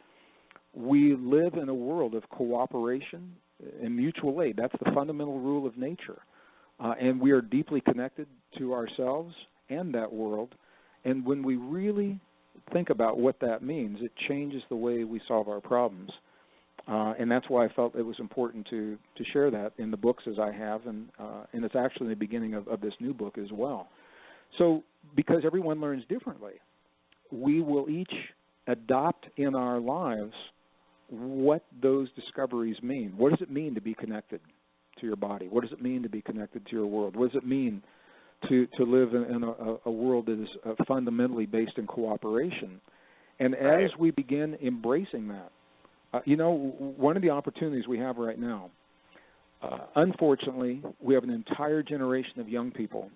[SPEAKER 2] We live in a world of cooperation and mutual aid. That's the fundamental rule of nature. And we are deeply connected to ourselves and that world. And when we really think about what that means, it changes the way we solve our problems. And that's why I felt it was important to share that in the books as I have, and it's actually the beginning of this new book as well. So because everyone learns differently, we will each adopt in our lives what those discoveries mean. What does it mean to be connected to your body? What does it mean to be connected to your world? What does it mean to live in a world that is fundamentally based in cooperation? And as we begin embracing that, one of the opportunities we have right now, unfortunately, we have an entire generation of young people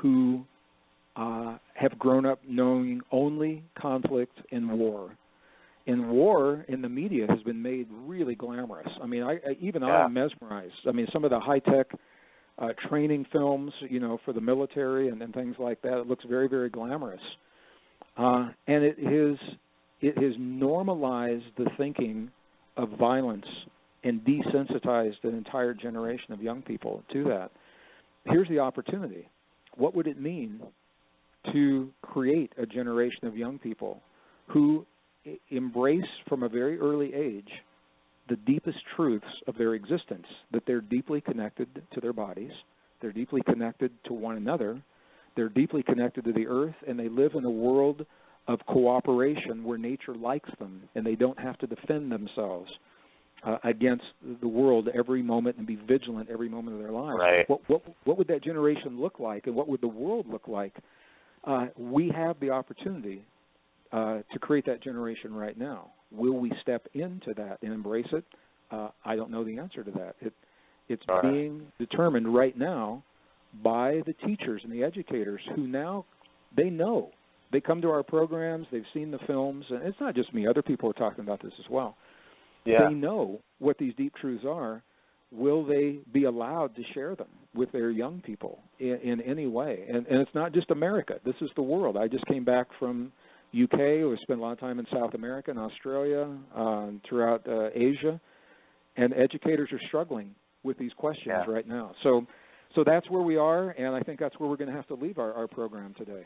[SPEAKER 2] who have grown up knowing only conflict and war. And war in the media has been made really glamorous. I mean, I'm mesmerized. I mean, some of the high-tech training films, for the military and things like that, it looks very, very glamorous. And it has normalized the thinking of violence and desensitized an entire generation of young people to that. Here's the opportunity. What would it mean to create a generation of young people who embrace from a very early age the deepest truths of their existence, that they're deeply connected to their bodies, they're deeply connected to one another, they're deeply connected to the earth, and they live in a world of cooperation where nature likes them, and they don't have to defend themselves against the world every moment and be vigilant every moment of their lives.
[SPEAKER 1] Right.
[SPEAKER 2] What would that generation look like, and what would the world look like? We have the opportunity to create that generation right now. Will we step into that and embrace it? I don't know the answer to that. It's being determined right now by the teachers and the educators who now, they know. They come to our programs, they've seen the films, and it's not just me, other people are talking about this as well. Yeah. They know what these deep truths are. Will they be allowed to share them with their young people in any way? And it's not just America. This is the world. I just came back from UK. We spent a lot of time in South America and Australia, throughout Asia, and educators are struggling with these questions right now. So that's where we are, and I think that's where we're going to have to leave our program today.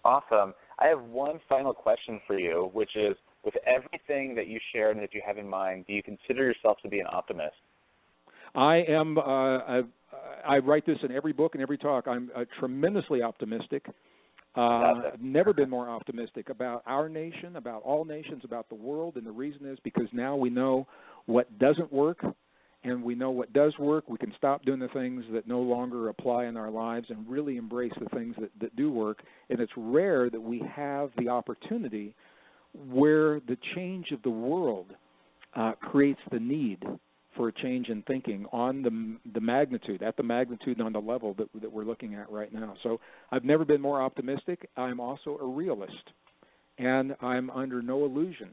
[SPEAKER 1] Awesome. I have one final question for you, which is, with everything that you shared and that you have in mind, do you consider yourself to be an optimist?
[SPEAKER 2] I am. I write this in every book and every talk. I'm tremendously optimistic. I've never been more optimistic about our nation, about all nations, about the world, and the reason is because now we know what doesn't work, and we know what does work. We can stop doing the things that no longer apply in our lives and really embrace the things that do work. And it's rare that we have the opportunity where the change of the world creates the need for a change in thinking on the magnitude, at the magnitude and on the level that we're looking at right now. So I've never been more optimistic. I'm also a realist, and I'm under no illusion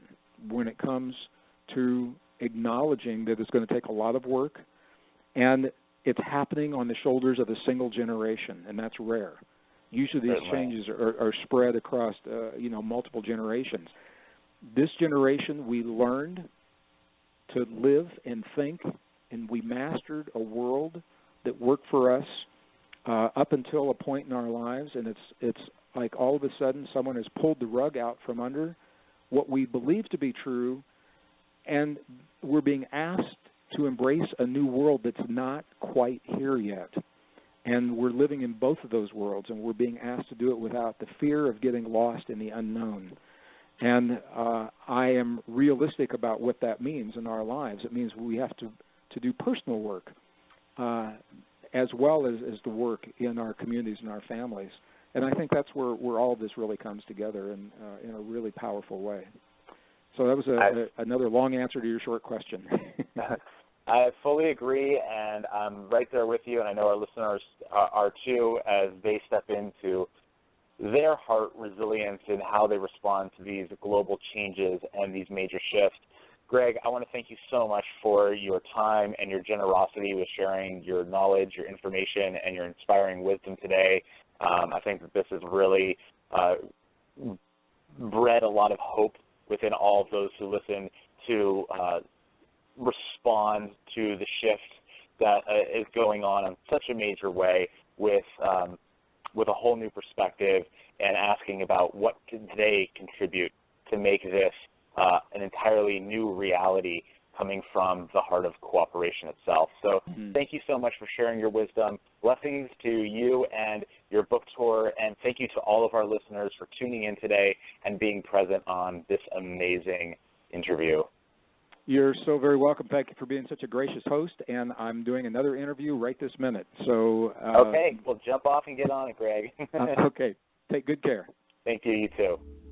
[SPEAKER 2] when it comes to acknowledging that it's going to take a lot of work, and it's happening on the shoulders of a single generation, and that's rare. Usually these changes are spread across, multiple generations. This generation, we learned to live and think, and we mastered a world that worked for us up until a point in our lives, and it's like all of a sudden someone has pulled the rug out from under what we believe to be true, and we're being asked to embrace a new world that's not quite here yet. And we're living in both of those worlds, and we're being asked to do it without the fear of getting lost in the unknown. And I am realistic about what that means in our lives. It means we have to do personal work as well as the work in our communities and our families. And I think that's where all of this really comes together in a really powerful way. So that was another long answer to your short question.
[SPEAKER 1] I fully agree, and I'm right there with you, and I know our listeners are too, as they step into their heart resilience and how they respond to these global changes and these major shifts. Gregg, I want to thank you so much for your time and your generosity with sharing your knowledge, your information, and your inspiring wisdom today. I think that this has really bred a lot of hope within all of those who listen to respond to the shift that is going on in such a major way with a whole new perspective and asking about what can they contribute to make this an entirely new reality coming from the heart of cooperation itself. So thank you so much for sharing your wisdom. Blessings to you and your book tour, and thank you to all of our listeners for tuning in today and being present on this amazing interview.
[SPEAKER 2] You're so very welcome. Thank you for being such a gracious host, and I'm doing another interview right this minute. So
[SPEAKER 1] okay, well, jump off and get on it, Gregg.
[SPEAKER 2] Okay. Take good care.
[SPEAKER 1] Thank you. You too.